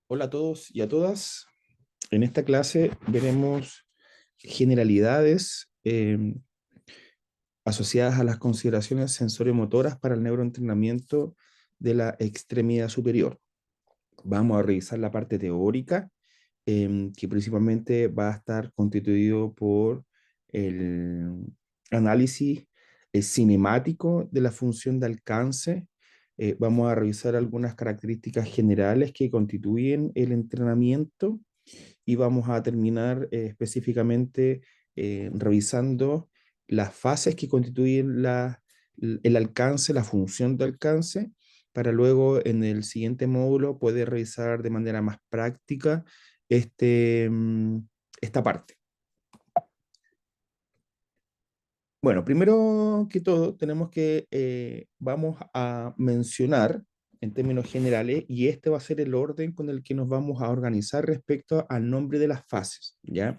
Hola a todos y a todas. En esta clase veremos generalidades asociadas a las consideraciones sensoriomotoras para el neuroentrenamiento de la extremidad superior. Vamos a revisar la parte teórica, que principalmente va a estar constituido por el análisis cinemático de la función de alcance. Vamos a revisar algunas características generales que constituyen el entrenamiento y vamos a terminar específicamente revisando las fases que constituyen el alcance, la función de alcance, para luego en el siguiente módulo poder revisar de manera más práctica este, esta parte. Bueno, primero que todo, tenemos que, vamos a mencionar en términos generales, y este va a ser el orden con el que nos vamos a organizar respecto al nombre de las fases, ¿ya?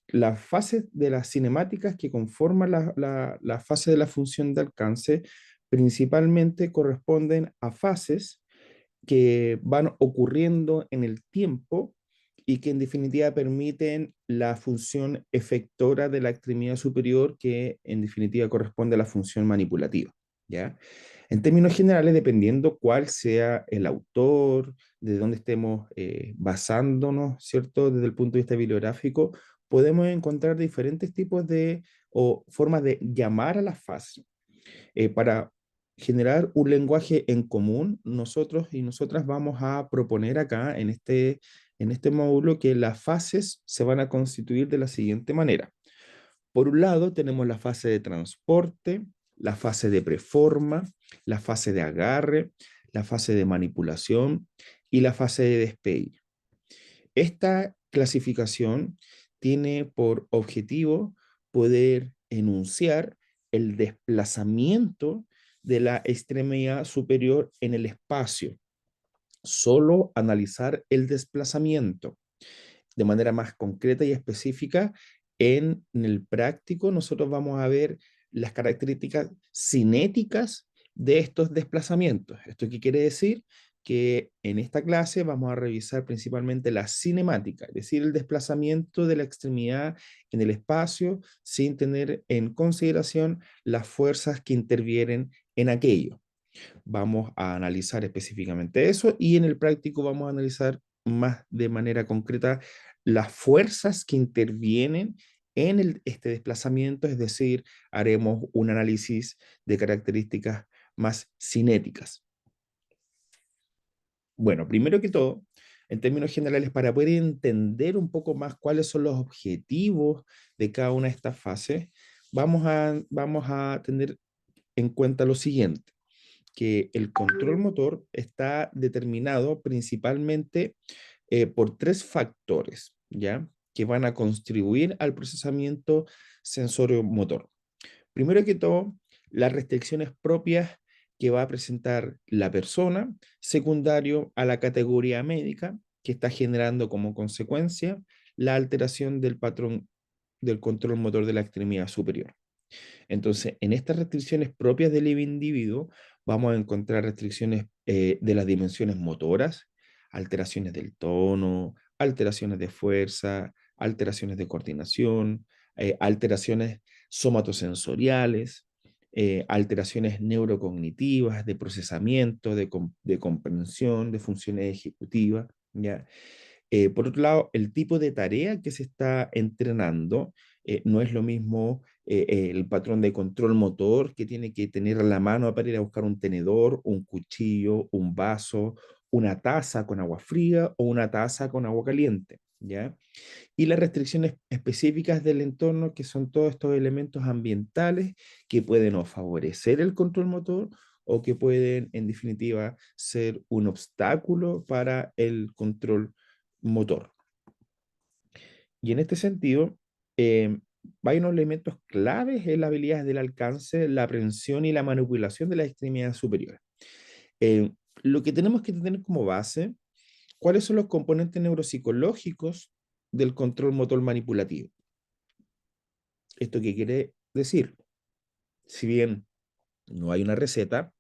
Las fases de las cinemáticas que conforman la fase de la función de alcance principalmente corresponden a fases que van ocurriendo en el tiempo y que en definitiva permiten la función efectora de la extremidad superior, que en definitiva corresponde a la función manipulativa, ¿ya? En términos generales, dependiendo cuál sea el autor, de dónde estemos basándonos, ¿cierto? Desde el punto de vista bibliográfico, podemos encontrar diferentes tipos de o formas de llamar a las fases. Para generar un lenguaje en común, nosotros y nosotras vamos a proponer acá en este módulo que las fases se van a constituir de la siguiente manera. Por un lado, tenemos la fase de transporte, la fase de preforma, la fase de agarre, la fase de manipulación y la fase de despegue. Esta clasificación tiene por objetivo poder enunciar el desplazamiento de la extremidad superior en el espacio. Solo analizar el desplazamiento de manera más concreta y específica. En el práctico, nosotros vamos a ver las características cinéticas de estos desplazamientos. ¿Esto qué quiere decir? Que en esta clase vamos a revisar principalmente la cinemática, es decir, el desplazamiento de la extremidad en el espacio sin tener en consideración las fuerzas que intervienen en aquello. Vamos a analizar específicamente eso y en el práctico vamos a analizar más de manera concreta las fuerzas que intervienen en este desplazamiento, es decir, haremos un análisis de características más cinéticas. Bueno, primero que todo, en términos generales, para poder entender un poco más cuáles son los objetivos de cada una de estas fases, vamos a tener en cuenta lo siguiente, que el control motor está determinado principalmente por tres factores, ¿ya? Que van a contribuir al procesamiento sensorio-motor. Primero que todo, las restricciones propias que va a presentar la persona, secundario a la categoría médica, que está generando como consecuencia la alteración del patrón del control motor de la extremidad superior. Entonces, en estas restricciones propias del individuo, vamos a encontrar restricciones de las dimensiones motoras, alteraciones del tono, alteraciones de fuerza, alteraciones de coordinación, alteraciones somatosensoriales, alteraciones neurocognitivas, de procesamiento, de comprensión, de funciones ejecutivas, ¿ya? Por otro lado, el tipo de tarea que se está entrenando no es lo mismo el patrón de control motor que tiene que tener a la mano para ir a buscar un tenedor, un cuchillo, un vaso, una taza con agua fría o una taza con agua caliente, ¿ya? Y las restricciones específicas del entorno, que son todos estos elementos ambientales que pueden o favorecer el control motor o que pueden, en definitiva, ser un obstáculo para el control motor. Y en este sentido, eh, hay unos elementos claves en las habilidades del alcance, la aprehensión y la manipulación de las extremidades superiores. Eh, lo que tenemos que tener como base, ¿cuáles son los componentes neuropsicológicos del control motor manipulativo? ¿Esto qué quiere decir? Si bien no hay una receta,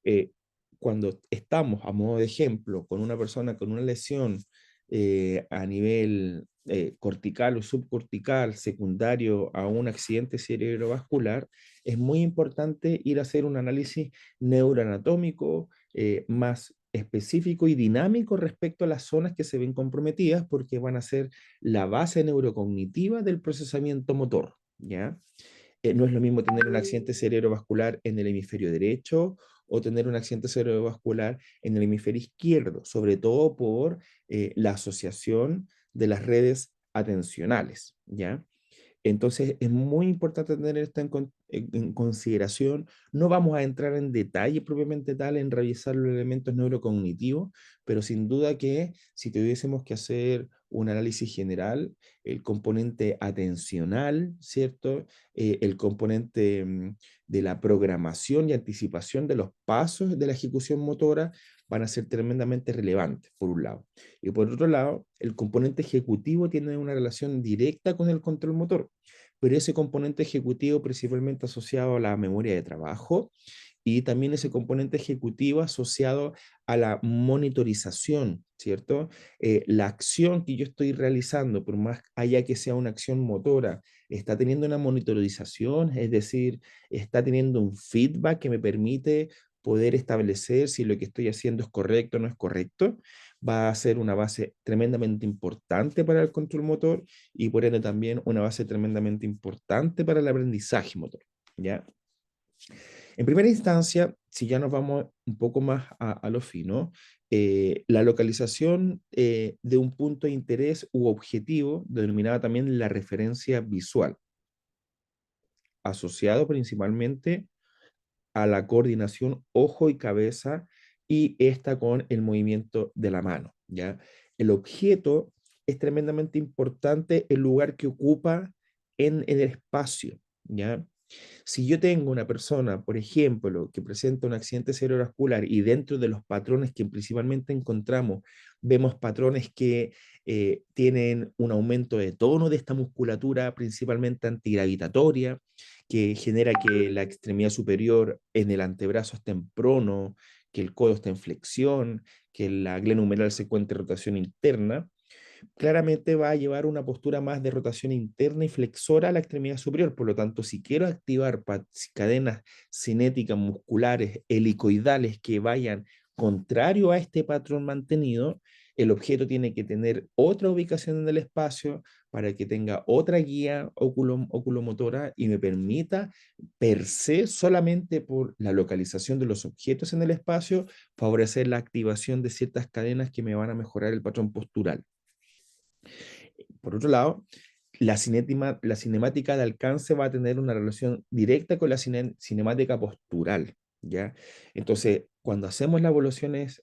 eh, cuando estamos, a modo de ejemplo, con una persona con una lesión a nivel cortical o subcortical secundario a un accidente cerebrovascular, es muy importante ir a hacer un análisis neuroanatómico más específico y dinámico respecto a las zonas que se ven comprometidas porque van a ser la base neurocognitiva del procesamiento motor, ¿ya? No es lo mismo tener un accidente cerebrovascular en el hemisferio derecho o tener un accidente cerebrovascular en el hemisferio izquierdo, sobre todo por la asociación de las redes atencionales, ¿ya? Entonces es muy importante tener esto en consideración. No vamos a entrar en detalle propiamente tal en revisar los elementos neurocognitivos, pero sin duda que si tuviésemos que hacer un análisis general, el componente atencional, ¿cierto? El componente de la programación y anticipación de los pasos de la ejecución motora van a ser tremendamente relevantes, por un lado. Y por otro lado, el componente ejecutivo tiene una relación directa con el control motor, pero ese componente ejecutivo principalmente asociado a la memoria de trabajo y también ese componente ejecutivo asociado a la monitorización, ¿cierto? La acción que yo estoy realizando, por más allá que sea una acción motora, está teniendo una monitorización, es decir, está teniendo un feedback que me permite poder establecer si lo que estoy haciendo es correcto o no es correcto, va a ser una base tremendamente importante para el control motor y por ende también una base tremendamente importante para el aprendizaje motor, ¿ya? En primera instancia, si ya nos vamos un poco más a lo fino, la localización de un punto de interés u objetivo, denominada también la referencia visual, asociado principalmente a la coordinación ojo y cabeza y esta con el movimiento de la mano, ¿ya? El objeto es tremendamente importante el lugar que ocupa en el espacio, ¿ya? Si yo tengo una persona, por ejemplo, que presenta un accidente cerebrovascular y dentro de los patrones que principalmente encontramos, vemos patrones que tienen un aumento de tono de esta musculatura, principalmente antigravitatoria, que genera que la extremidad superior en el antebrazo esté en prono, que el codo esté en flexión, que la glena humeral se encuentre en rotación interna, claramente va a llevar una postura más de rotación interna y flexora a la extremidad superior. Por lo tanto, si quiero activar cadenas cinéticas musculares helicoidales que vayan contrario a este patrón mantenido, el objeto tiene que tener otra ubicación en el espacio para que tenga otra guía oculomotora y me permita, per se, solamente por la localización de los objetos en el espacio, favorecer la activación de ciertas cadenas que me van a mejorar el patrón postural. Por otro lado, la cinemática de alcance va a tener una relación directa con la cinemática postural, ¿ya? Entonces, cuando hacemos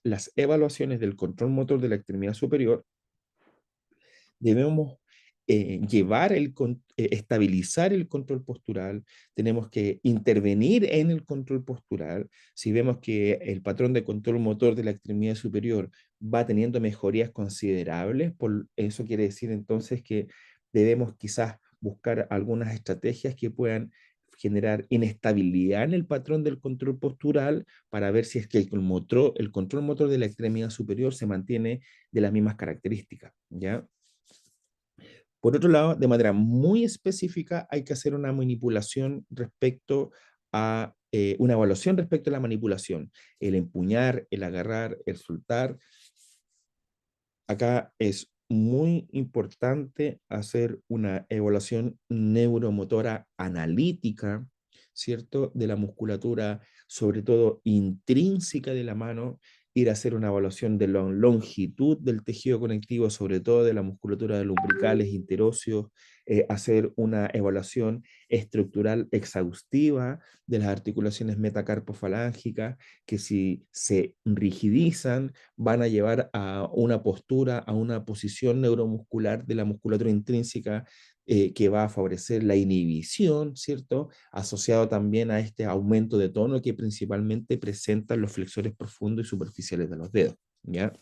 las evaluaciones del control motor de la extremidad superior, debemos estabilizar el control postural, tenemos que intervenir en el control postural. Si vemos que el patrón de control motor de la extremidad superior va teniendo mejorías considerables, por eso quiere decir entonces que debemos quizás buscar algunas estrategias que puedan generar inestabilidad en el patrón del control postural para ver si es que el control motor de la extremidad superior se mantiene de las mismas características, ¿ya? Por otro lado, de manera muy específica, hay que hacer una manipulación respecto a una evaluación respecto a la manipulación, el empuñar, el agarrar, el soltar. Acá es muy importante hacer una evaluación neuromotora analítica, ¿cierto? De la musculatura, sobre todo intrínseca de la mano, ir a hacer una evaluación de la longitud del tejido conectivo, sobre todo de la musculatura de lumbricales, interóseos, hacer una evaluación estructural exhaustiva de las articulaciones metacarpofalángicas, que si se rigidizan, van a llevar a una postura, a una posición neuromuscular de la musculatura intrínseca que va a favorecer la inhibición, ¿cierto? Asociado también a este aumento de tono que principalmente presentan los flexores profundos y superficiales de los dedos, ¿ya?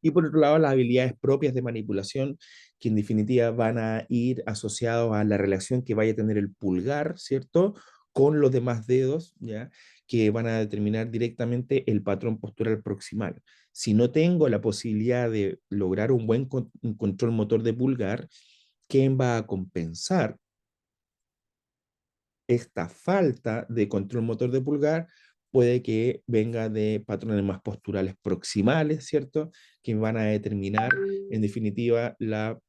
Y por otro lado, las habilidades propias de manipulación, que en definitiva van a ir asociados a la relación que vaya a tener el pulgar, ¿cierto? Con los demás dedos, ¿ya? que van a determinar directamente el patrón postural proximal. Si no tengo la posibilidad de lograr un buen un control motor de pulgar, ¿quién va a compensar esta falta de control motor de pulgar? Puede que venga de patrones más posturales proximales, ¿cierto? Que van a determinar, en definitiva, la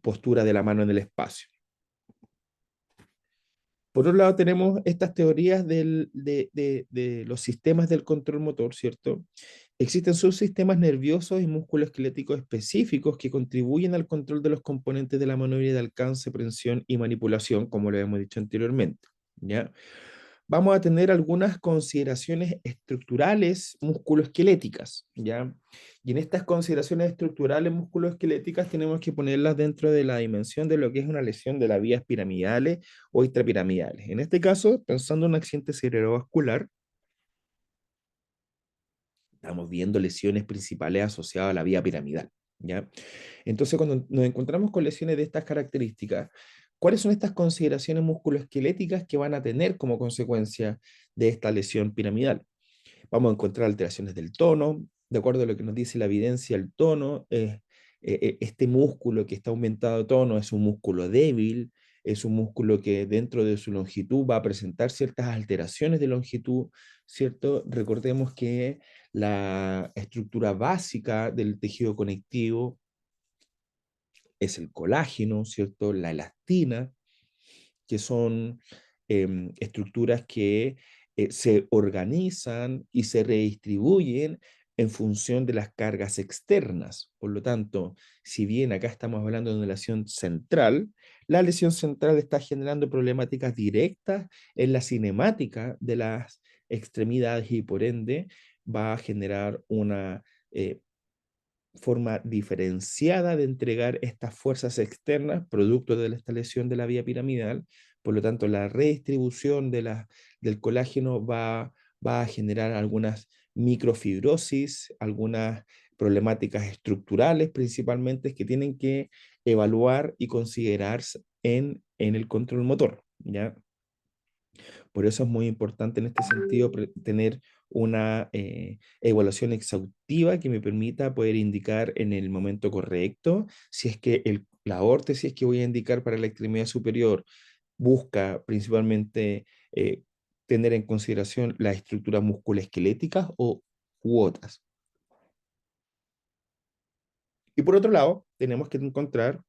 postura de la mano en el espacio. Por otro lado, tenemos estas teorías de los sistemas del control motor, ¿cierto? Existen subsistemas nerviosos y musculoesqueléticos específicos que contribuyen al control de los componentes de la maniobra de alcance, prensión y manipulación, como lo hemos dicho anteriormente, ¿ya? Vamos a tener algunas consideraciones estructurales musculoesqueléticas, ¿ya? Y en estas consideraciones estructurales musculoesqueléticas tenemos que ponerlas dentro de la dimensión de lo que es una lesión de las vías piramidales o extrapiramidales. En este caso, pensando en un accidente cerebrovascular, estamos viendo lesiones principales asociadas a la vía piramidal, ¿ya? Entonces, cuando nos encontramos con lesiones de estas características, ¿cuáles son estas consideraciones musculoesqueléticas que van a tener como consecuencia de esta lesión piramidal? Vamos a encontrar alteraciones del tono, de acuerdo a lo que nos dice la evidencia, el tono, este músculo que está aumentado de tono es un músculo débil, es un músculo que dentro de su longitud va a presentar ciertas alteraciones de longitud, ¿cierto? Recordemos que la estructura básica del tejido conectivo es el colágeno, ¿cierto? La elastina, que son estructuras que se organizan y se redistribuyen en función de las cargas externas. Por lo tanto, si bien acá estamos hablando de una lesión central, la lesión central está generando problemáticas directas en la cinemática de las extremidades y por ende va a generar una forma diferenciada de entregar estas fuerzas externas, producto de esta lesión de la vía piramidal. Por lo tanto, la redistribución del colágeno va a generar algunas microfibrosis, algunas problemáticas estructurales principalmente que tienen que evaluar y considerarse en el control motor, ¿ya? Por eso es muy importante en este sentido tener una evaluación exhaustiva que me permita poder indicar en el momento correcto si es que la órtesis que voy a indicar para la extremidad superior busca principalmente tener en consideración las estructuras musculoesqueléticas u otras. Y por otro lado, tenemos que encontrar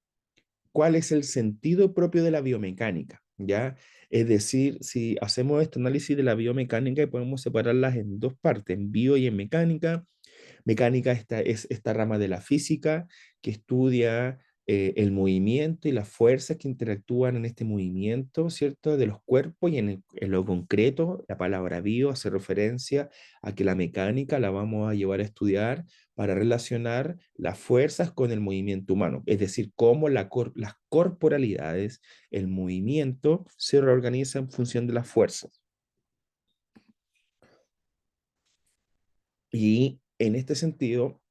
cuál es el sentido propio de la biomecánica, ¿ya? Es decir, si hacemos este análisis de la biomecánica y podemos separarlas en dos partes, en bio y en mecánica. Mecánica es esta rama de la física que estudia el movimiento y las fuerzas que interactúan en este movimiento, ¿cierto? De los cuerpos y en lo concreto, la palabra bio hace referencia a que la mecánica la vamos a llevar a estudiar para relacionar las fuerzas con el movimiento humano, es decir, cómo las corporalidades, el movimiento se reorganiza en función de las fuerzas. Y en este sentido,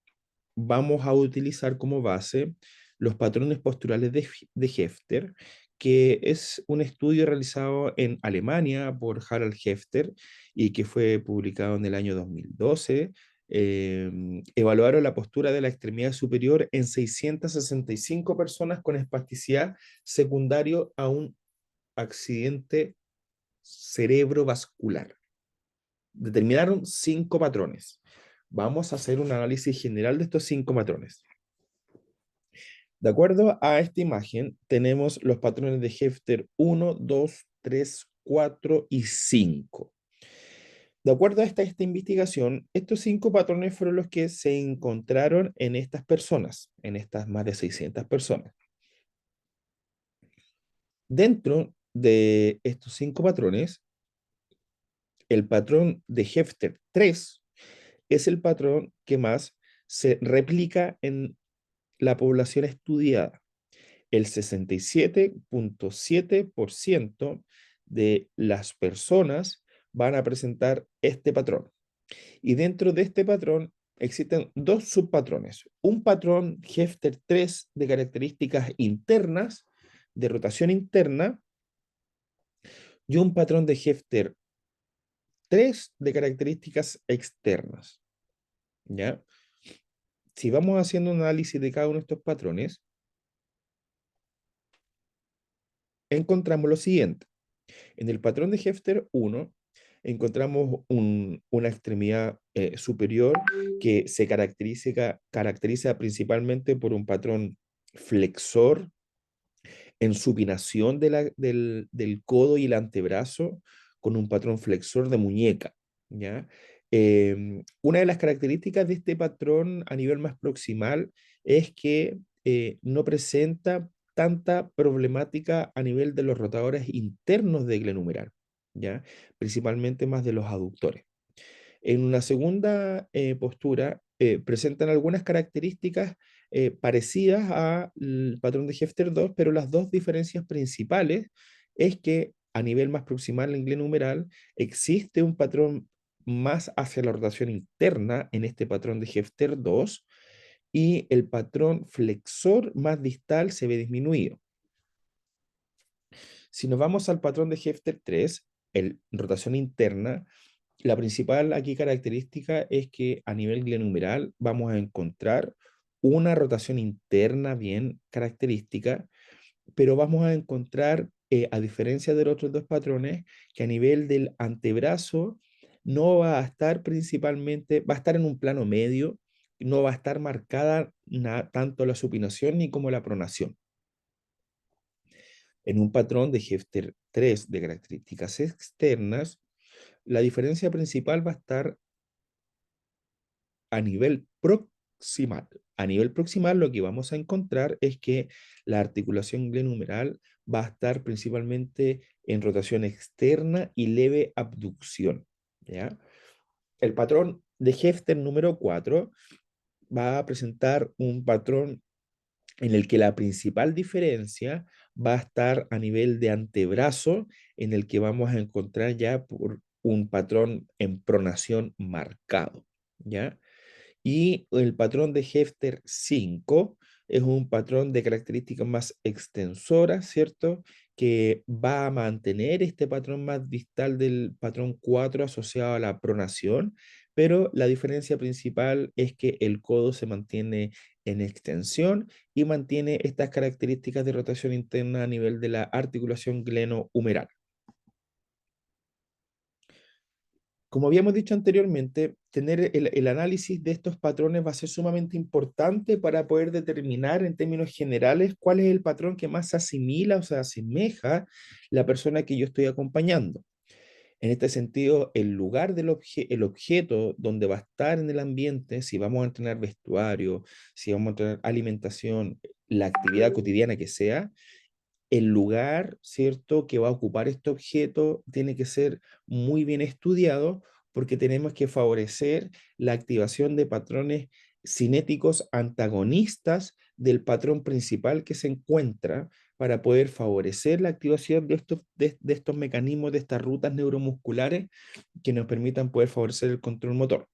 vamos a utilizar como base los patrones posturales de Hefter, que es un estudio realizado en Alemania por Harald Hefter y que fue publicado en el año 2012. Evaluaron la postura de la extremidad superior en 665 personas con espasticidad secundario a un accidente cerebrovascular. Determinaron 5 patrones. Vamos a hacer un análisis general de estos 5 patrones. De acuerdo a esta imagen, tenemos los patrones de Hefter 1, 2, 3, 4 y 5. De acuerdo a esta investigación, estos 5 patrones fueron los que se encontraron en estas personas, en estas más de 600 personas. Dentro de estos 5 patrones, el patrón de Hefter 3 es el patrón que más se replica en la población estudiada. El 67.7% de las personas van a presentar este patrón. Y dentro de este patrón existen 2 subpatrones. Un patrón Hefter 3 de características internas, de rotación interna, y un patrón de Hefter 3 de características externas, ¿ya? Si vamos haciendo un análisis de cada uno de estos patrones, encontramos lo siguiente. En el patrón de Hefter 1 encontramos una extremidad superior que se caracteriza principalmente por un patrón flexor en supinación del codo y el antebrazo con un patrón flexor de muñeca, ¿ya? Una de las características de este patrón a nivel más proximal es que no presenta tanta problemática a nivel de los rotadores internos de glenumeral, ¿ya? Principalmente más de los aductores. En una segunda postura, presentan algunas características parecidas al patrón de Hefter 2, pero las dos diferencias principales es que a nivel más proximal en glenumeral existe un patrón más hacia la rotación interna en este patrón de Hefter 2 y el patrón flexor más distal se ve disminuido. Si nos vamos al patrón de Hefter 3, el rotación interna, la principal aquí característica es que a nivel glenumeral vamos a encontrar una rotación interna bien característica, pero vamos a encontrar, a diferencia de los otros dos patrones, que a nivel del antebrazo no va a estar principalmente, va a estar en un plano medio, no va a estar marcada tanto la supinación ni como la pronación. En un patrón de Hefter 3 de características externas, la diferencia principal va a estar a nivel proximal. A nivel proximal lo que vamos a encontrar es que la articulación glenumeral va a estar principalmente en rotación externa y leve abducción, ¿ya? El patrón de Hefter número 4 va a presentar un patrón en el que la principal diferencia va a estar a nivel de antebrazo, en el que vamos a encontrar ya por un patrón en pronación marcado, ¿ya? Y el patrón de Hefter 5 es un patrón de características más extensoras, ¿cierto? Que va a mantener este patrón más distal del patrón 4 asociado a la pronación, pero la diferencia principal es que el codo se mantiene en extensión y mantiene estas características de rotación interna a nivel de la articulación glenohumeral. Como habíamos dicho anteriormente, tener el análisis de estos patrones va a ser sumamente importante para poder determinar en términos generales cuál es el patrón que más se asimila o se asemeja la persona que yo estoy acompañando. En este sentido, el lugar el objeto donde va a estar en el ambiente, si vamos a entrenar vestuario, si vamos a entrenar alimentación, la actividad cotidiana que sea, el lugar, ¿cierto?, que va a ocupar este objeto tiene que ser muy bien estudiado porque tenemos que favorecer la activación de patrones cinéticos antagonistas del patrón principal que se encuentra para poder favorecer la activación de estos mecanismos, de estas rutas neuromusculares que nos permitan poder favorecer el control motor.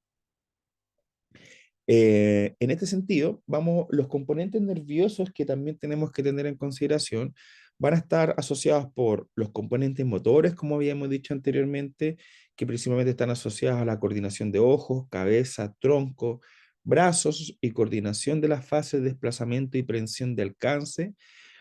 En este sentido, los componentes nerviosos que también tenemos que tener en consideración van a estar asociados por los componentes motores, como habíamos dicho anteriormente, que principalmente están asociados a la coordinación de ojos, cabeza, tronco, brazos y coordinación de las fases de desplazamiento y prevención de alcance.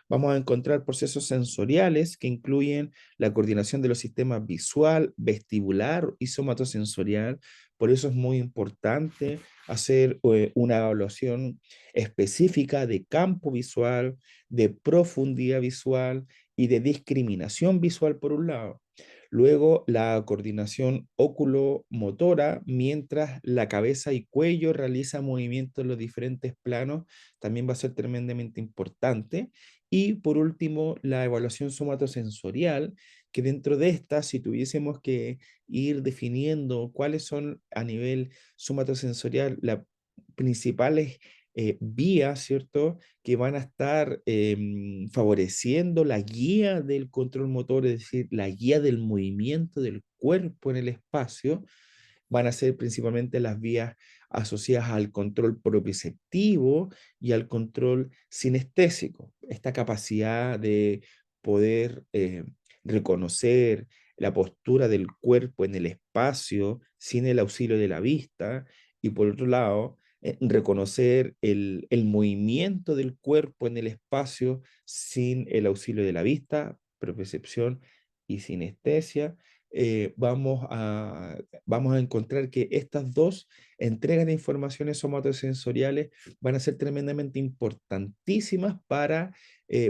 Vamos a encontrar procesos sensoriales que incluyen la coordinación de los sistemas visual, vestibular y somatosensorial. Por eso es muy importante hacer una evaluación específica de campo visual, de profundidad visual y de discriminación visual por un lado. Luego, la coordinación óculo-motora, mientras la cabeza y cuello realizan movimientos en los diferentes planos, también va a ser tremendamente importante. Y por último, la evaluación somatosensorial, que dentro de esta, si tuviésemos que ir definiendo cuáles son a nivel somatosensorial las principales vías, ¿cierto?, que van a estar favoreciendo la guía del control motor, es decir, la guía del movimiento del cuerpo en el espacio, van a ser principalmente las vías asociadas al control propioceptivo y al control sinestésico. Esta capacidad de poder reconocer la postura del cuerpo en el espacio sin el auxilio de la vista, y por otro lado, reconocer el movimiento del cuerpo en el espacio sin el auxilio de la vista, percepción y sinestesia. eh, vamos a, vamos a encontrar que estas dos entregas de informaciones somatosensoriales van a ser tremendamente importantísimas para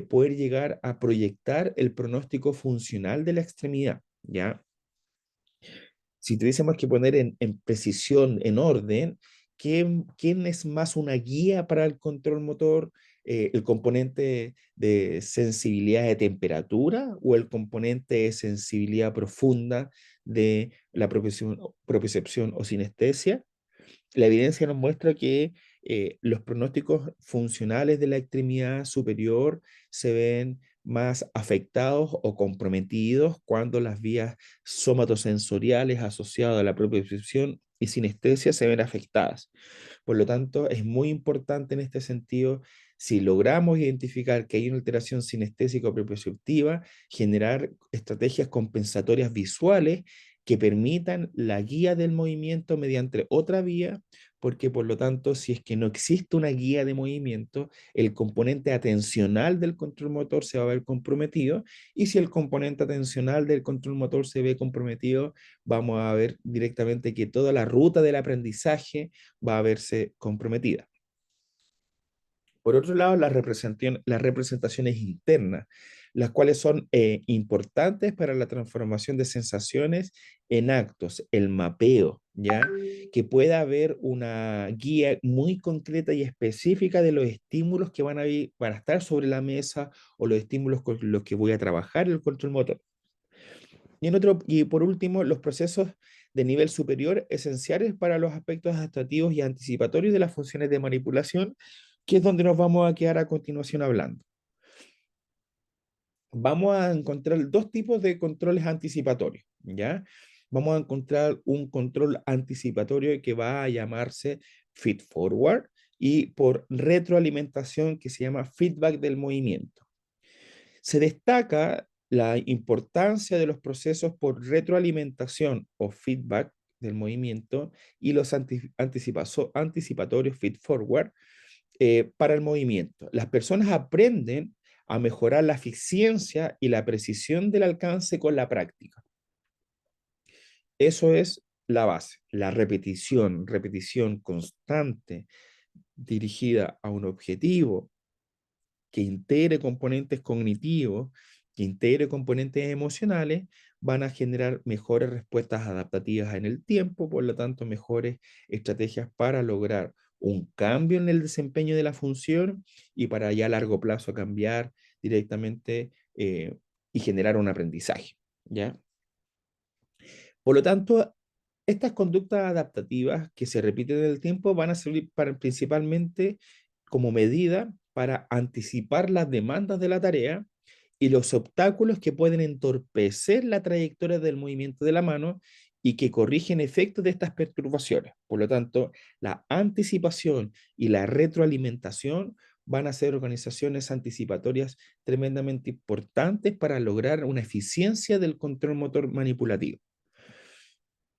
poder llegar a proyectar el pronóstico funcional de la extremidad, ¿ya? Si tuviésemos que poner en precisión, en orden, ¿quién es más una guía para el control motor? ¿El componente de sensibilidad de temperatura o el componente de sensibilidad profunda de la propiocepción o sinestesia? La evidencia nos muestra que los pronósticos funcionales de la extremidad superior se ven más afectados o comprometidos cuando las vías somatosensoriales asociadas a la propiocepción y sinestesia se ven afectadas. Por lo tanto, es muy importante en este sentido, si logramos identificar que hay una alteración sinestésica o propioceptiva, generar estrategias compensatorias visuales que permitan la guía del movimiento mediante otra vía, porque por lo tanto, si es que no existe una guía de movimiento, el componente atencional del control motor se va a ver comprometido, y si el componente atencional del control motor se ve comprometido, vamos a ver directamente que toda la ruta del aprendizaje va a verse comprometida. Por otro lado, las representaciones internas, las cuales son importantes para la transformación de sensaciones en actos, el mapeo, ¿ya? Que pueda haber una guía muy concreta y específica de los estímulos que van a estar sobre la mesa o los estímulos con los que voy a trabajar el control motor. Y por último, los procesos de nivel superior esenciales para los aspectos adaptativos y anticipatorios de las funciones de manipulación, que es donde nos vamos a quedar a continuación hablando. Vamos a encontrar dos tipos de controles anticipatorios, ¿ya? Vamos a encontrar un control anticipatorio que va a llamarse feed forward, y por retroalimentación que se llama feedback del movimiento. Se destaca la importancia de los procesos por retroalimentación o feedback del movimiento y los anticipatorios feed forward para el movimiento. Las personas aprenden a mejorar la eficiencia y la precisión del alcance con la práctica. Eso es la base, la repetición, repetición constante dirigida a un objetivo que integre componentes cognitivos, que integre componentes emocionales, van a generar mejores respuestas adaptativas en el tiempo, por lo tanto, mejores estrategias para lograr un cambio en el desempeño de la función y para ya a largo plazo cambiar directamente y generar un aprendizaje, ¿ya? Por lo tanto, estas conductas adaptativas que se repiten en el tiempo van a servir principalmente como medida para anticipar las demandas de la tarea y los obstáculos que pueden entorpecer la trayectoria del movimiento de la mano y que corrigen efectos de estas perturbaciones. Por lo tanto, la anticipación y la retroalimentación van a ser organizaciones anticipatorias tremendamente importantes para lograr una eficiencia del control motor manipulativo.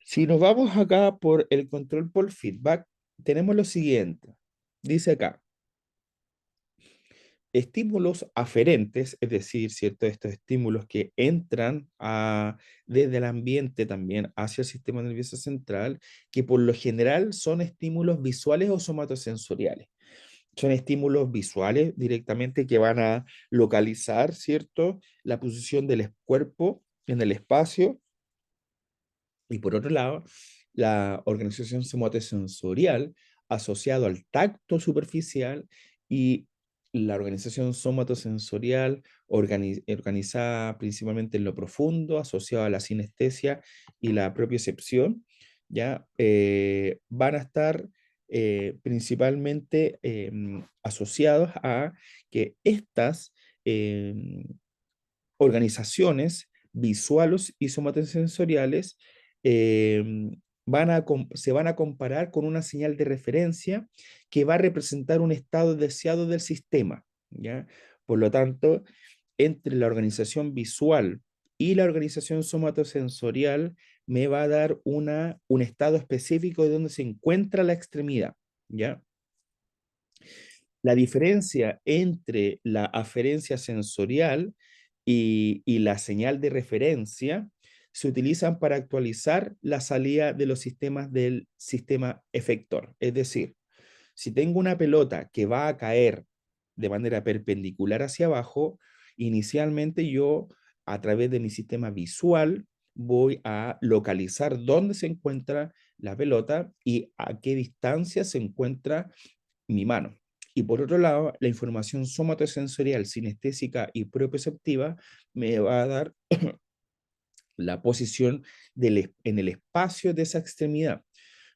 Si nos vamos acá por el control por feedback, tenemos lo siguiente. Dice acá, estímulos aferentes, es decir, ¿cierto? Estos estímulos que entran desde el ambiente también hacia el sistema nervioso central, que por lo general son estímulos visuales o somatosensoriales. Son estímulos visuales directamente que van a localizar, ¿cierto? La posición del cuerpo en el espacio. Y por otro lado, la organización somatosensorial asociado al tacto superficial, y la organización somatosensorial organizada principalmente en lo profundo, asociado a la sinestesia y la propiocepción, ya van a estar principalmente asociados a que estas em, organizaciones visuales y somatosensoriales eh, se van a comparar con una señal de referencia que va a representar un estado deseado del sistema, ¿ya? Por lo tanto, entre la organización visual y la organización somatosensorial me va a dar un estado específico de donde se encuentra la extremidad, ¿ya? La diferencia entre la aferencia sensorial y la señal de referencia se utilizan para actualizar la salida de los sistemas del sistema efector. Es decir, si tengo una pelota que va a caer de manera perpendicular hacia abajo, inicialmente yo, a través de mi sistema visual, voy a localizar dónde se encuentra la pelota y a qué distancia se encuentra mi mano. Y por otro lado, la información somatosensorial, sinestésica y propioceptiva me va a dar la posición en el espacio de esa extremidad.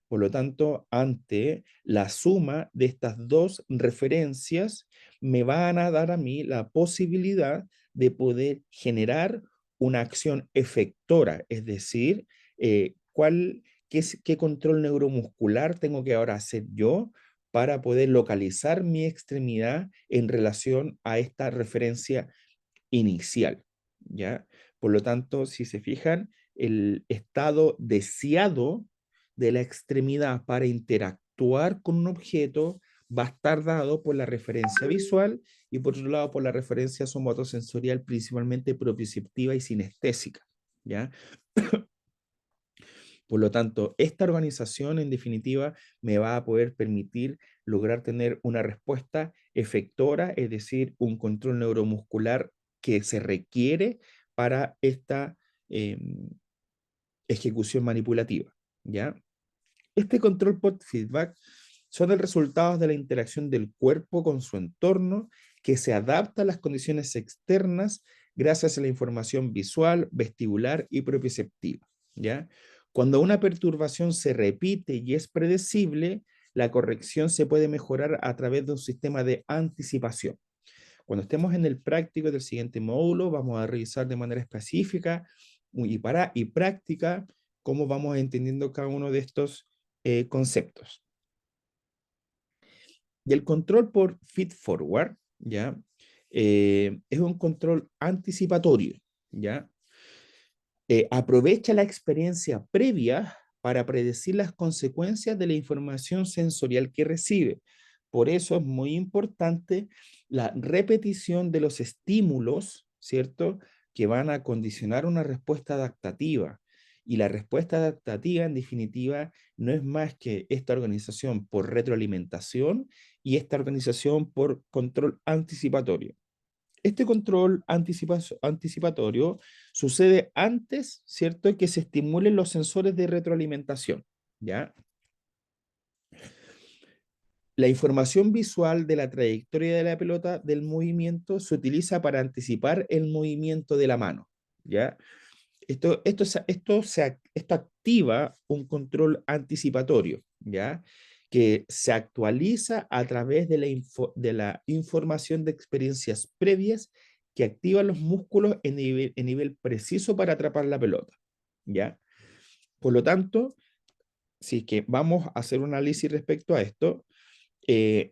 Por lo tanto, ante la suma de estas dos referencias, me van a dar a mí la posibilidad de poder generar una acción efectora, es decir, qué control neuromuscular tengo que ahora hacer yo para poder localizar mi extremidad en relación a esta referencia inicial, ¿ya? Por lo tanto, si se fijan, el estado deseado de la extremidad para interactuar con un objeto va a estar dado por la referencia visual y por otro lado por la referencia somatosensorial, principalmente propioceptiva y sinestésica, ¿ya? Por lo tanto, esta organización, en definitiva, me va a poder permitir lograr tener una respuesta efectora, es decir, un control neuromuscular que se requiere para esta eh, ejecución manipulativa, ¿ya? Este control por feedback son el resultado de la interacción del cuerpo con su entorno que se adapta a las condiciones externas gracias a la información visual, vestibular y propioceptiva, ¿ya? Cuando una perturbación se repite y es predecible, la corrección se puede mejorar a través de un sistema de anticipación. Cuando estemos en el práctico del siguiente módulo, vamos a revisar de manera específica y práctica cómo vamos entendiendo cada uno de estos conceptos. Y el control por feed forward, ¿ya? Es un control anticipatorio, ¿ya? Aprovecha la experiencia previa para predecir las consecuencias de la información sensorial que recibe. Por eso es muy importante la repetición de los estímulos, ¿cierto? Que van a condicionar una respuesta adaptativa. Y la respuesta adaptativa, en definitiva, no es más que esta organización por retroalimentación y esta organización por control anticipatorio. Este control anticipatorio sucede antes, ¿cierto?, que se estimulen los sensores de retroalimentación, ¿ya? La información visual de la trayectoria de la pelota del movimiento se utiliza para anticipar el movimiento de la mano, ¿ya? Esto activa un control anticipatorio, ¿ya? Que se actualiza a través de la información de experiencias previas que activan los músculos en nivel preciso para atrapar la pelota, ¿ya? Por lo tanto, si es que vamos a hacer un análisis respecto a esto,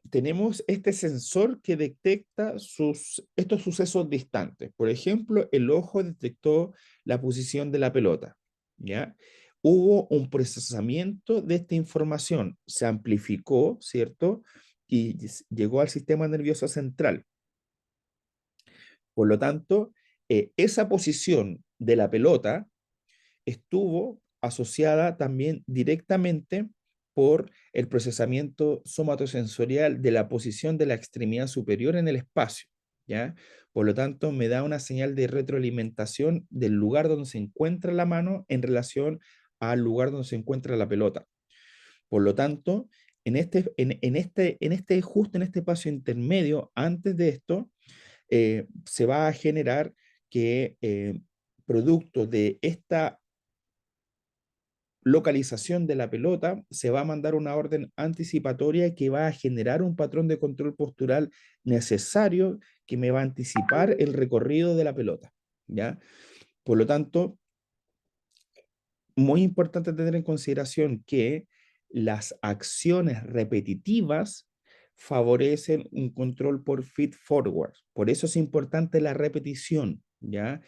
tenemos este sensor que detecta estos sucesos distantes. Por ejemplo, el ojo detectó la posición de la pelota, ¿ya? Hubo un procesamiento de esta información, se amplificó, ¿cierto? Y llegó al sistema nervioso central. Por lo tanto, esa posición de la pelota estuvo asociada también directamente por el procesamiento somatosensorial de la posición de la extremidad superior en el espacio, ¿ya? Por lo tanto, me da una señal de retroalimentación del lugar donde se encuentra la mano en relación al lugar donde se encuentra la pelota. Por lo tanto, justo en este espacio intermedio, antes de esto, se va a generar que producto de esta localización de la pelota, se va a mandar una orden anticipatoria que va a generar un patrón de control postural necesario que me va a anticipar el recorrido de la pelota, ¿ya? Por lo tanto, muy importante tener en consideración que las acciones repetitivas favorecen un control por feed forward. Por eso es importante la repetición, ¿ya?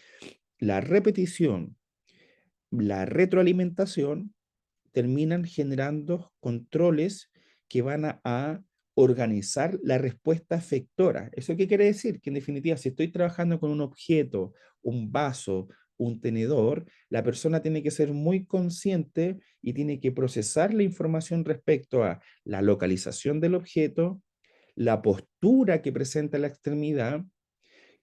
la repetición, la retroalimentación terminan generando controles que van a organizar la respuesta efectora. ¿Eso qué quiere decir? Que en definitiva, si estoy trabajando con un objeto, un vaso, un tenedor, la persona tiene que ser muy consciente y tiene que procesar la información respecto a la localización del objeto, la postura que presenta la extremidad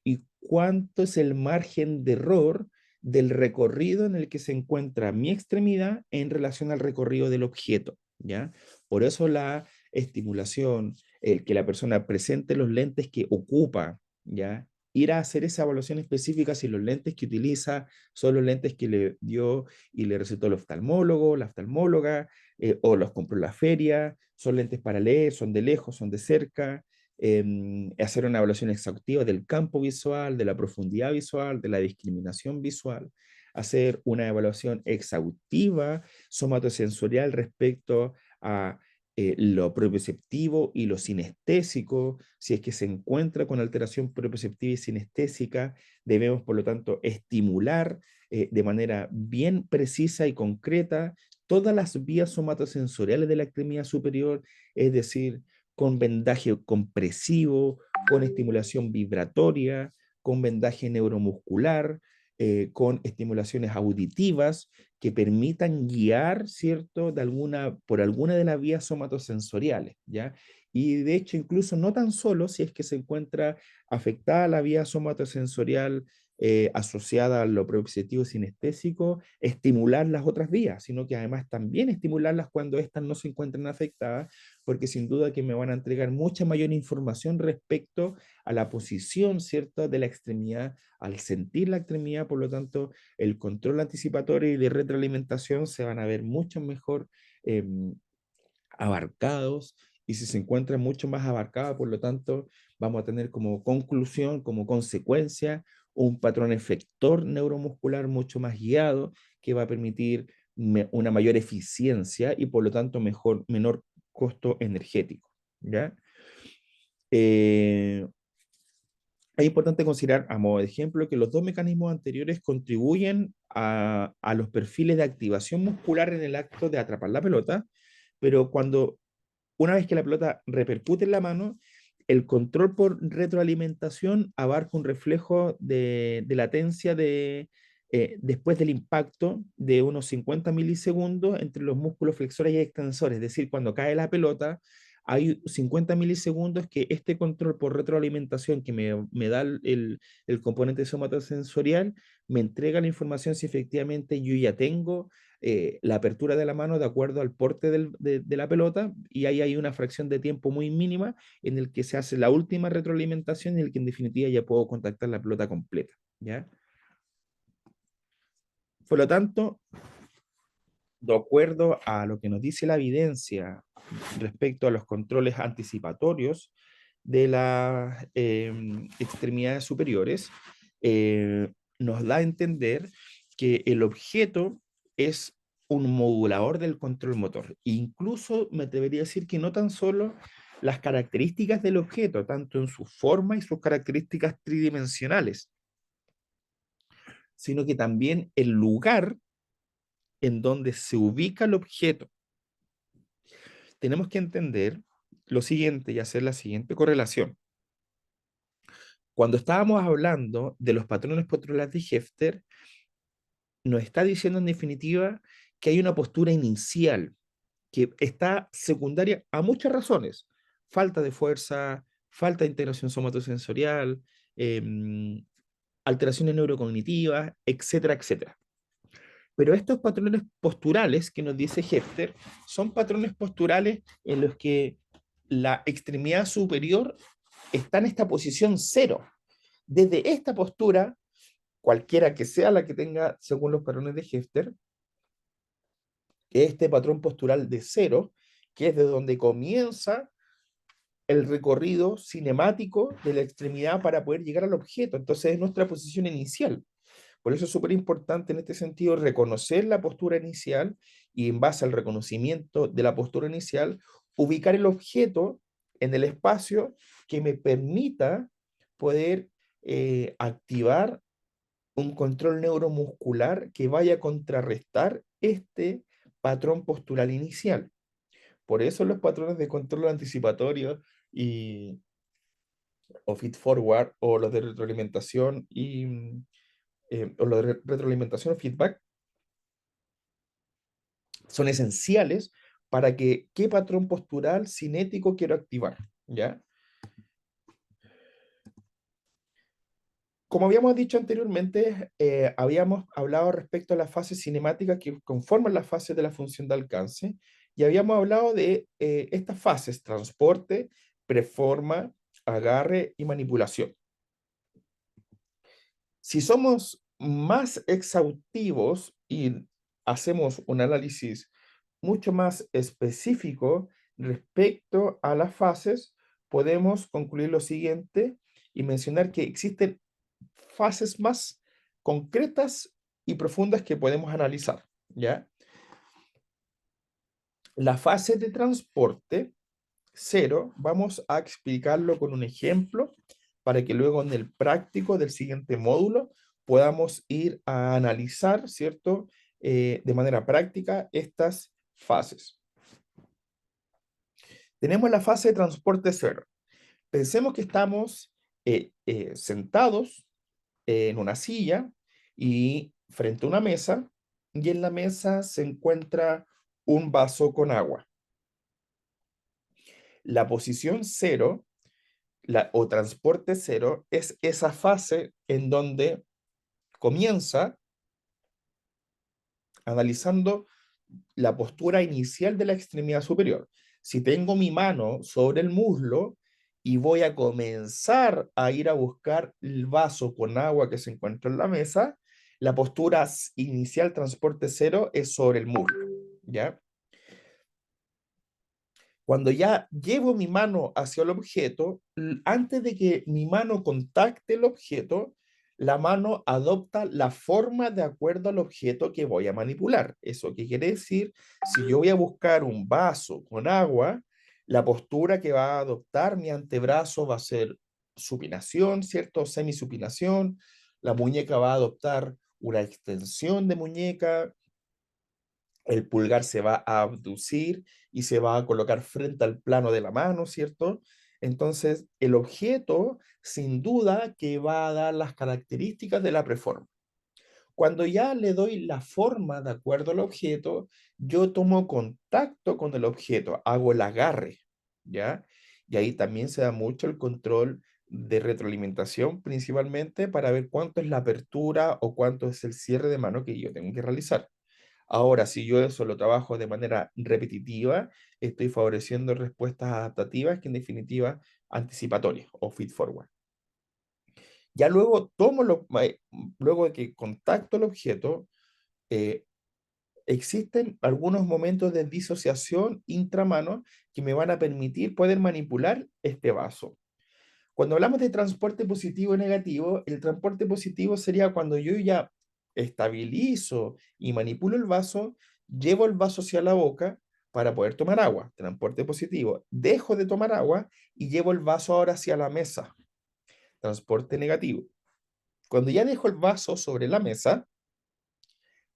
y cuánto es el margen de error del recorrido en el que se encuentra mi extremidad en relación al recorrido del objeto, ¿ya? Por eso la estimulación, el que la persona presente los lentes que ocupa, ¿ya? Ir a hacer esa evaluación específica si los lentes que utiliza son los lentes que le dio y le recetó el oftalmólogo, la oftalmóloga, o los compró en la feria, son lentes para leer, son de lejos, son de cerca, hacer una evaluación exhaustiva del campo visual, de la profundidad visual, de la discriminación visual, hacer una evaluación exhaustiva somatosensorial respecto a lo propioceptivo y lo sinestésico. Si es que se encuentra con alteración propioceptiva y sinestésica, debemos, por lo tanto, estimular de manera bien precisa y concreta todas las vías somatosensoriales de la extremidad superior, es decir, con vendaje compresivo, con estimulación vibratoria, con vendaje neuromuscular, con estimulaciones auditivas que permitan guiar, ¿cierto?, por alguna de las vías somatosensoriales, ¿ya? Y de hecho, incluso no tan solo si es que se encuentra afectada la vía somatosensorial asociada a lo propioceptivo sinestésico, estimular las otras vías, sino que además también estimularlas cuando éstas no se encuentran afectadas, porque sin duda que me van a entregar mucha mayor información respecto a la posición, ¿cierto?, de la extremidad, al sentir la extremidad. Por lo tanto, el control anticipatorio y de retroalimentación se van a ver mucho mejor eh, abarcados, y si se encuentran mucho más abarcados, por lo tanto, vamos a tener como conclusión, como consecuencia, un patrón efector neuromuscular mucho más guiado que va a permitir una mayor eficiencia y por lo tanto menor costo energético, ¿ya? Eh, es importante considerar, a modo de ejemplo, que los dos mecanismos anteriores contribuyen a los perfiles de activación muscular en el acto de atrapar la pelota, pero una vez que la pelota repercute en la mano, el control por retroalimentación abarca un reflejo de latencia después del impacto de unos 50 milisegundos entre los músculos flexores y extensores. Es decir, cuando cae la pelota, hay 50 milisegundos que este control por retroalimentación que me da el componente somatosensorial me entrega la información si efectivamente yo ya tengo la apertura de la mano de acuerdo al porte de la pelota, y ahí hay una fracción de tiempo muy mínima en el que se hace la última retroalimentación, en el que en definitiva ya puedo contactar la pelota completa, ¿ya? Por lo tanto, de acuerdo a lo que nos dice la evidencia respecto a los controles anticipatorios de las extremidades superiores, nos da a entender que el objeto es un modulador del control motor. Incluso me debería decir que no tan solo las características del objeto, tanto en su forma y sus características tridimensionales, sino que también el lugar en donde se ubica el objeto. Tenemos que entender lo siguiente y hacer la siguiente correlación. Cuando estábamos hablando de los patrones posturales de Hefter, nos está diciendo en definitiva que hay una postura inicial que está secundaria a muchas razones: falta de fuerza, falta de integración somatosensorial, alteraciones neurocognitivas, etcétera, etcétera. Pero estos patrones posturales que nos dice Hefter son patrones posturales en los que la extremidad superior está en esta posición cero. Desde esta postura, cualquiera que sea la que tenga según los patrones de Hefter, este patrón postural de cero, que es de donde comienza el recorrido cinemático de la extremidad para poder llegar al objeto. Entonces es nuestra posición inicial. Por eso es súper importante en este sentido reconocer la postura inicial y, en base al reconocimiento de la postura inicial, ubicar el objeto en el espacio que me permita poder activar un control neuromuscular que vaya a contrarrestar este patrón postural inicial. Por eso los patrones de control anticipatorio y, o feed forward o los de retroalimentación o los de retroalimentación o feedback son esenciales para que qué patrón postural cinético quiero activar, ¿ya? Como habíamos dicho anteriormente, habíamos hablado respecto a las fases cinemáticas que conforman las fases de la función de alcance y habíamos hablado de estas fases: transporte, preforma, agarre y manipulación. Si somos más exhaustivos y hacemos un análisis mucho más específico respecto a las fases, podemos concluir lo siguiente y mencionar que existen fases más concretas y profundas que podemos analizar, ¿ya? La fase de transporte cero, vamos a explicarlo con un ejemplo para que luego en el práctico del siguiente módulo podamos ir a analizar, ¿cierto? De manera práctica estas fases. Tenemos la fase de transporte cero. Pensemos que estamos sentados en una silla y frente a una mesa, y en la mesa se encuentra un vaso con agua. La posición cero o transporte cero es esa fase en donde comienza analizando la postura inicial de la extremidad superior. Si tengo mi mano sobre el muslo y voy a comenzar a ir a buscar el vaso con agua que se encuentra en la mesa, la postura inicial transporte cero es sobre el muslo, ¿ya? Cuando ya llevo mi mano hacia el objeto, antes de que mi mano contacte el objeto, la mano adopta la forma de acuerdo al objeto que voy a manipular. ¿Eso qué quiere decir? Si yo voy a buscar un vaso con agua, la postura que va a adoptar mi antebrazo va a ser supinación, ¿cierto? Semisupinación. La muñeca va a adoptar una extensión de muñeca, el pulgar se va a abducir y se va a colocar frente al plano de la mano, ¿cierto? Entonces, el objeto, sin duda, que va a dar las características de la preforma. Cuando ya le doy la forma de acuerdo al objeto, yo tomo contacto con el objeto, hago el agarre, ¿ya? Y ahí también se da mucho el control de retroalimentación, principalmente para ver cuánto es la apertura o cuánto es el cierre de mano que yo tengo que realizar. Ahora, si yo eso lo trabajo de manera repetitiva, estoy favoreciendo respuestas adaptativas que en definitiva anticipatorias o feed forward. Ya luego luego de que contacto el objeto, eh, existen algunos momentos de disociación intramano que me van a permitir poder manipular este vaso. Cuando hablamos de transporte positivo y negativo, el transporte positivo sería cuando yo ya estabilizo y manipulo el vaso, llevo el vaso hacia la boca para poder tomar agua, transporte positivo. Dejo de tomar agua y llevo el vaso ahora hacia la mesa, transporte negativo. Cuando ya dejo el vaso sobre la mesa,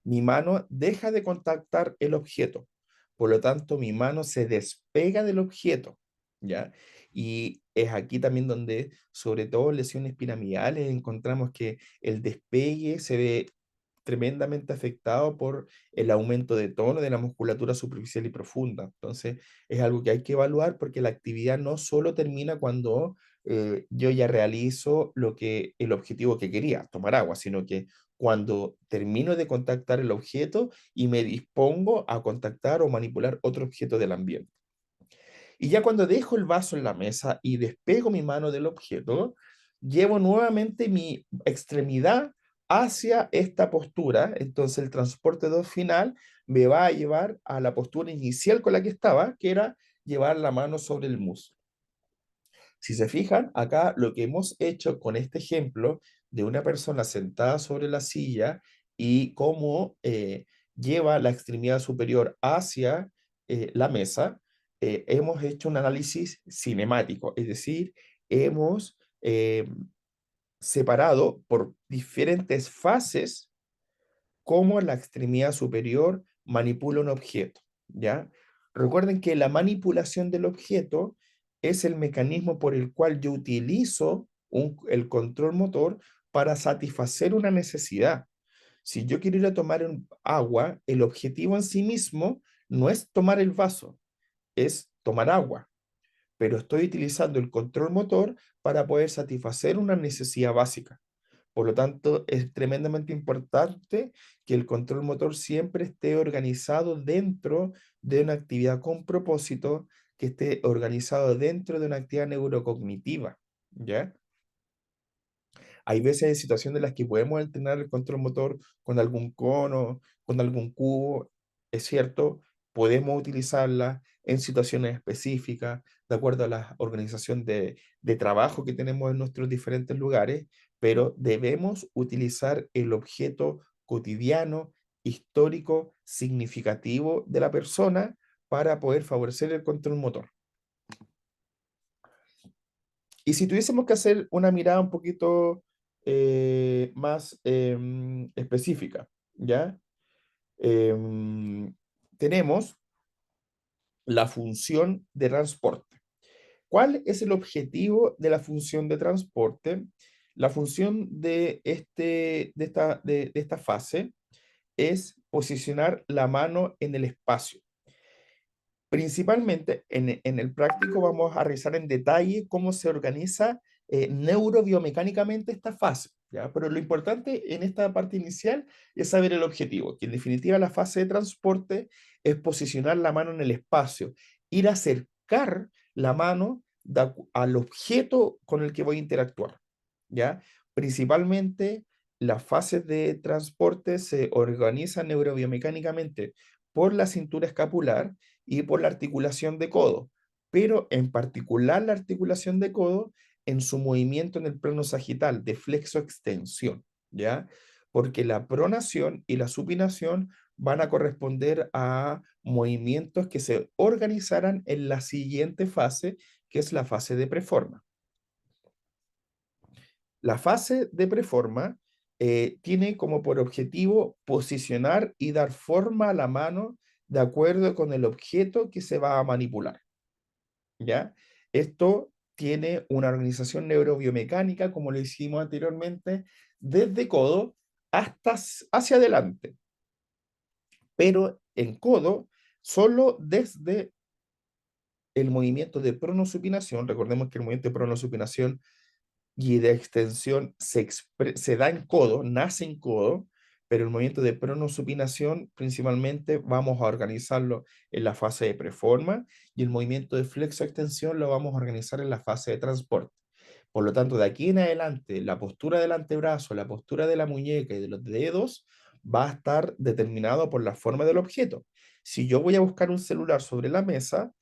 mi mano deja de contactar el objeto. Por lo tanto, mi mano se despega del objeto, ¿ya? Y es aquí también donde, sobre todo en lesiones piramidales, encontramos que el despegue se ve tremendamente afectado por el aumento de tono de la musculatura superficial y profunda. Entonces, es algo que hay que evaluar porque la actividad no solo termina cuando yo ya realizo lo que el objetivo que quería, tomar agua, sino que cuando termino de contactar el objeto y me dispongo a contactar o manipular otro objeto del ambiente. Y ya cuando dejo el vaso en la mesa y despego mi mano del objeto, llevo nuevamente mi extremidad hacia esta postura. Entonces el transporte 2 final me va a llevar a la postura inicial con la que estaba, que era llevar la mano sobre el muslo. Si se fijan, acá lo que hemos hecho con este ejemplo de una persona sentada sobre la silla y cómo lleva la extremidad superior hacia la mesa, hemos hecho un análisis cinemático, es decir, hemos separado por diferentes fases cómo la extremidad superior manipula un objeto, ¿ya? Recuerden que la manipulación del objeto es el mecanismo por el cual yo utilizo el control motor para satisfacer una necesidad. Si yo quiero ir a tomar agua, el objetivo en sí mismo no es tomar el vaso, es tomar agua, pero estoy utilizando el control motor para poder satisfacer una necesidad básica. Por lo tanto, es tremendamente importante que el control motor siempre esté organizado dentro de una actividad con propósito, que esté organizado dentro de una actividad neurocognitiva, ¿ya? Hay veces en situaciones en las que podemos entrenar el control motor con algún cono, con algún cubo, es cierto, podemos utilizarla en situaciones específicas, de acuerdo a la organización de trabajo que tenemos en nuestros diferentes lugares, pero debemos utilizar el objeto cotidiano, histórico, significativo de la persona para poder favorecer el control motor. Y si tuviésemos que hacer una mirada un poquito más específica, ¿ya? Em, tenemos la función de transporte. ¿Cuál es el objetivo de la función de transporte? La función de esta fase es posicionar la mano en el espacio. Principalmente en el práctico vamos a revisar en detalle cómo se organiza neurobiomecánicamente esta fase, ¿ya? Pero lo importante en esta parte inicial es saber el objetivo, que en definitiva la fase de transporte es posicionar la mano en el espacio, ir a acercar la mano al objeto con el que voy a interactuar, ¿ya? Principalmente las fases de transporte se organizan neurobiomecánicamente por la cintura escapular y por la articulación de codo, pero en particular la articulación de codo en su movimiento en el plano sagital de flexo-extensión, ¿ya? Porque la pronación y la supinación van a corresponder a movimientos que se organizarán en la siguiente fase, que es la fase de preforma. La fase de preforma tiene como por objetivo posicionar y dar forma a la mano de acuerdo con el objeto que se va a manipular, ¿ya? Esto tiene una organización neurobiomecánica, como lo hicimos anteriormente, desde codo hasta hacia adelante, pero en codo solo desde el movimiento de pronosupinación. Recordemos que el movimiento de pronosupinación y de extensión se da en codo, nace en codo, pero el movimiento de pronosupinación principalmente vamos a organizarlo en la fase de preforma y el movimiento de flexo-extensión lo vamos a organizar en la fase de transporte. Por lo tanto, de aquí en adelante, la postura del antebrazo, la postura de la muñeca y de los dedos va a estar determinado por la forma del objeto. Si yo voy a buscar un celular sobre la mesa,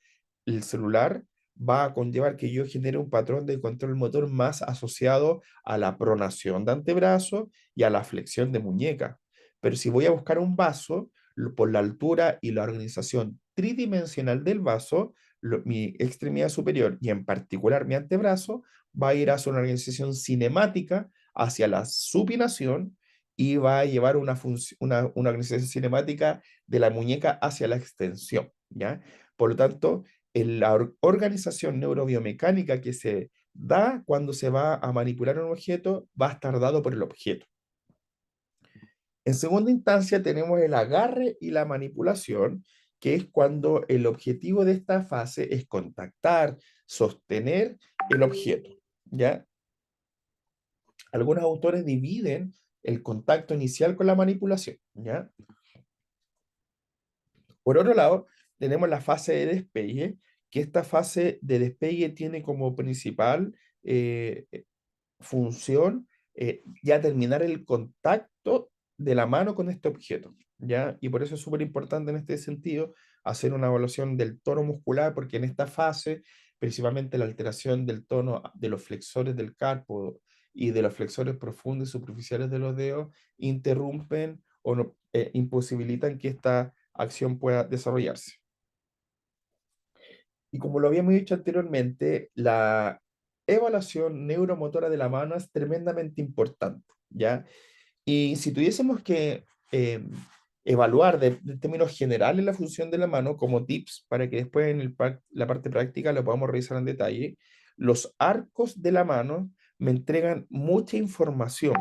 el celular va a conllevar que yo genere un patrón de control motor más asociado a la pronación de antebrazo y a la flexión de muñeca. Pero si voy a buscar un vaso, por la altura y la organización tridimensional del vaso, mi extremidad superior y en particular mi antebrazo va a ir hacia una organización cinemática, hacia la supinación y va a llevar una organización cinemática de la muñeca hacia la extensión, ¿ya? Por lo tanto, la organización neurobiomecánica que se da cuando se va a manipular un objeto va a estar dado por el objeto. En segunda instancia tenemos el agarre y la manipulación, que es cuando el objetivo de esta fase es contactar, sostener el objeto, ¿ya? Algunos autores dividen el contacto inicial con la manipulación, ¿ya? Por otro lado, tenemos la fase de despegue, que esta fase de despegue tiene como principal función ya terminar el contacto de la mano con este objeto, ¿ya? Y por eso es súper importante en este sentido hacer una evaluación del tono muscular, porque en esta fase, principalmente la alteración del tono de los flexores del carpo y de los flexores profundos y superficiales de los dedos interrumpen o no, imposibilitan que esta acción pueda desarrollarse. Y como lo habíamos dicho anteriormente, evaluación neuromotora de la mano es tremendamente importante, ¿ya? Y si tuviésemos que evaluar de términos generales la función de la mano como tips para que después en la parte práctica lo podamos revisar en detalle, los arcos de la mano me entregan mucha información.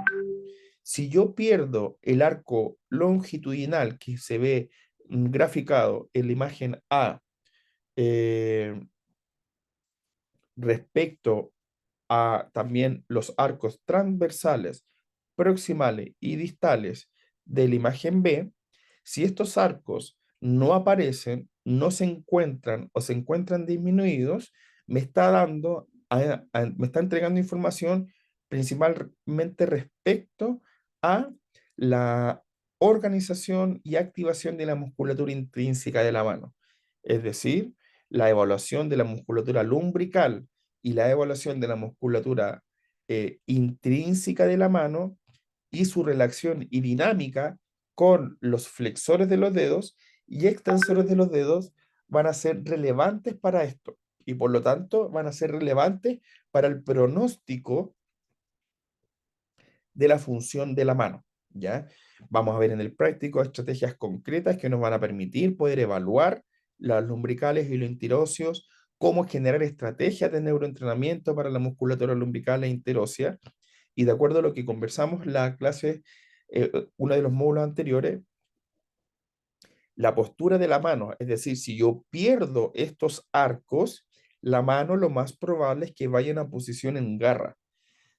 Si yo pierdo el arco longitudinal que se ve graficado en la imagen A eh, respecto a también los arcos transversales, proximales y distales de la imagen B, si estos arcos no aparecen, no se encuentran o se encuentran disminuidos, me está me está entregando información principalmente respecto a la organización y activación de la musculatura intrínseca de la mano. Es decir, la evaluación de la musculatura lumbrical y la evaluación de la musculatura intrínseca de la mano y su relación y dinámica con los flexores de los dedos y extensores de los dedos van a ser relevantes para esto y por lo tanto van a ser relevantes para el pronóstico de la función de la mano, ¿ya? Vamos a ver en el práctico estrategias concretas que nos van a permitir poder evaluar las lumbricales y los interóseos, cómo generar estrategias de neuroentrenamiento para la musculatura lumbrical e interósea. Y de acuerdo a lo que conversamos la clase, uno de los módulos anteriores, la postura de la mano, es decir, si yo pierdo estos arcos, la mano lo más probable es que vaya en una posición en garra.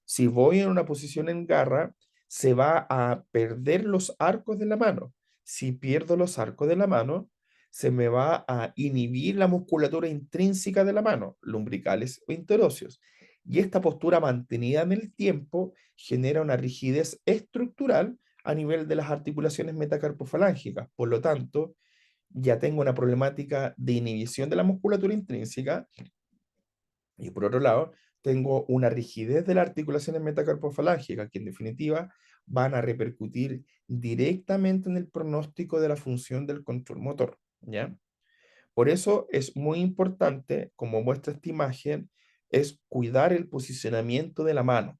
Si voy en una posición en garra, se va a perder los arcos de la mano. Si pierdo los arcos de la mano, se me va a inhibir la musculatura intrínseca de la mano, lumbricales o interóseos. Y esta postura mantenida en el tiempo genera una rigidez estructural a nivel de las articulaciones metacarpofalángicas. Por lo tanto, ya tengo una problemática de inhibición de la musculatura intrínseca y por otro lado, tengo una rigidez de las articulaciones metacarpofalángicas que en definitiva van a repercutir directamente en el pronóstico de la función del control motor, ¿ya? Por eso es muy importante, como muestra esta imagen, es cuidar el posicionamiento de la mano.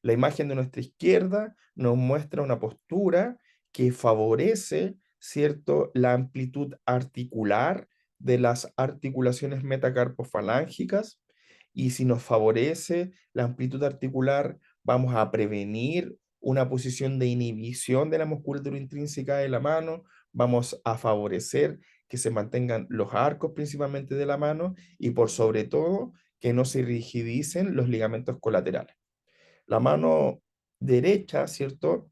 La imagen de nuestra izquierda nos muestra una postura que favorece, ¿cierto?, la amplitud articular de las articulaciones metacarpofalángicas. Y si nos favorece la amplitud articular, vamos a prevenir una posición de inhibición de la musculatura intrínseca de la mano, vamos a favorecer que se mantengan los arcos principalmente de la mano y por sobre todo que no se rigidicen los ligamentos colaterales. La mano derecha, ¿cierto?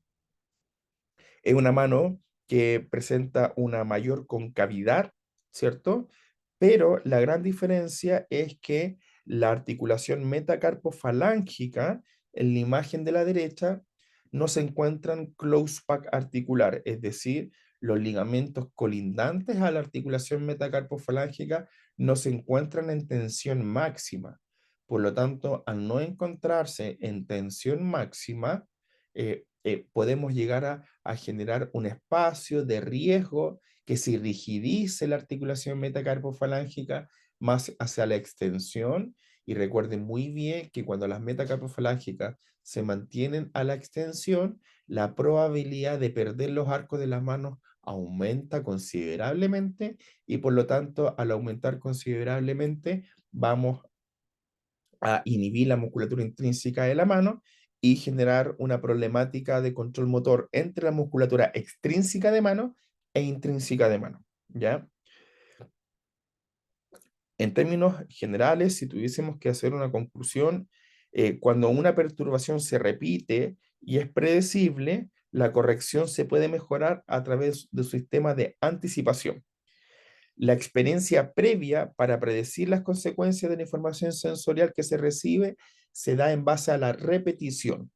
Es una mano que presenta una mayor concavidad, ¿cierto? Pero la gran diferencia es que la articulación metacarpofalángica en la imagen de la derecha no se encuentran close pack articular, es decir, los ligamentos colindantes a la articulación metacarpofalángica no se encuentran en tensión máxima. Por lo tanto, al no encontrarse en tensión máxima, podemos llegar a generar un espacio de riesgo que se rigidice la articulación metacarpofalángica más hacia la extensión. Y recuerden muy bien que cuando las metacarpofalángicas se mantienen a la extensión, la probabilidad de perder los arcos de las manos aumenta considerablemente y por lo tanto, al aumentar considerablemente, vamos a inhibir la musculatura intrínseca de la mano y generar una problemática de control motor entre la musculatura extrínseca de mano e intrínseca de mano, ¿ya? En términos generales, si tuviésemos que hacer una conclusión, cuando una perturbación se repite y es predecible, la corrección se puede mejorar a través de un sistema de anticipación. La experiencia previa para predecir las consecuencias de la información sensorial que se recibe se da en base a la repetición.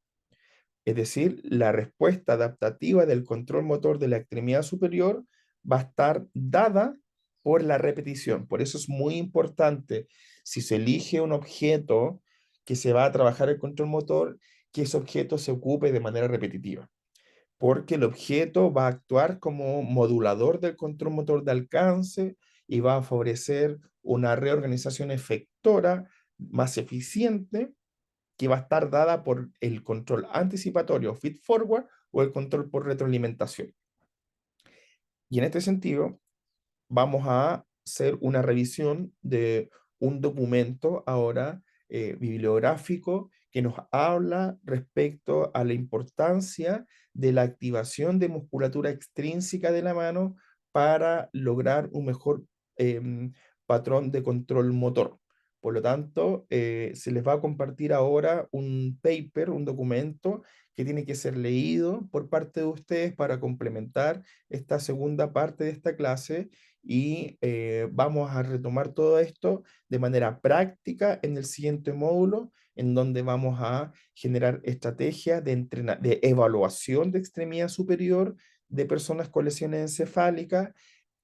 Es decir, la respuesta adaptativa del control motor de la extremidad superior va a estar dada por la repetición. Por eso es muy importante, si se elige un objeto que se va a trabajar el control motor, que ese objeto se ocupe de manera repetitiva, porque el objeto va a actuar como modulador del control motor de alcance y va a favorecer una reorganización efectora más eficiente que va a estar dada por el control anticipatorio feed forward o el control por retroalimentación. Y en este sentido, vamos a hacer una revisión de un documento ahora bibliográfico que nos habla respecto a la importancia de la activación de musculatura extrínseca de la mano para lograr un mejor patrón de control motor. Por lo tanto, se les va a compartir ahora un paper, un documento que tiene que ser leído por parte de ustedes para complementar esta segunda parte de esta clase y vamos a retomar todo esto de manera práctica en el siguiente módulo, en donde vamos a generar estrategias de evaluación de extremidad superior de personas con lesiones encefálicas.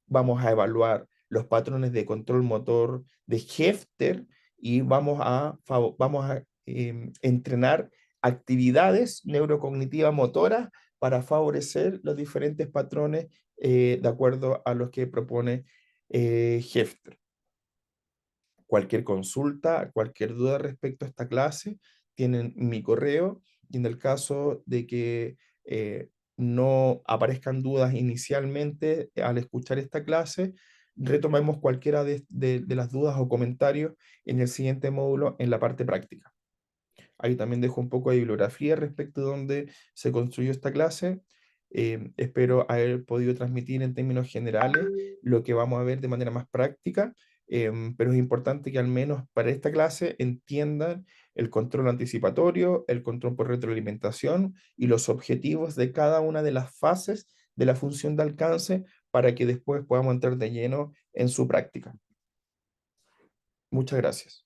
Vamos a evaluar los patrones de control motor de Hefter y vamos a entrenar actividades neurocognitivas motoras para favorecer los diferentes patrones de acuerdo a los que propone Hefter. Cualquier consulta, cualquier duda respecto a esta clase, tienen mi correo y en el caso de que no aparezcan dudas inicialmente al escuchar esta clase, retomemos cualquiera de las dudas o comentarios en el siguiente módulo en la parte práctica. Ahí también dejo un poco de bibliografía respecto de dónde se construyó esta clase. Espero haber podido transmitir en términos generales lo que vamos a ver de manera más práctica, pero es importante que al menos para esta clase entiendan el control anticipatorio, el control por retroalimentación y los objetivos de cada una de las fases de la función de alcance para que después podamos entrar de lleno en su práctica. Muchas gracias.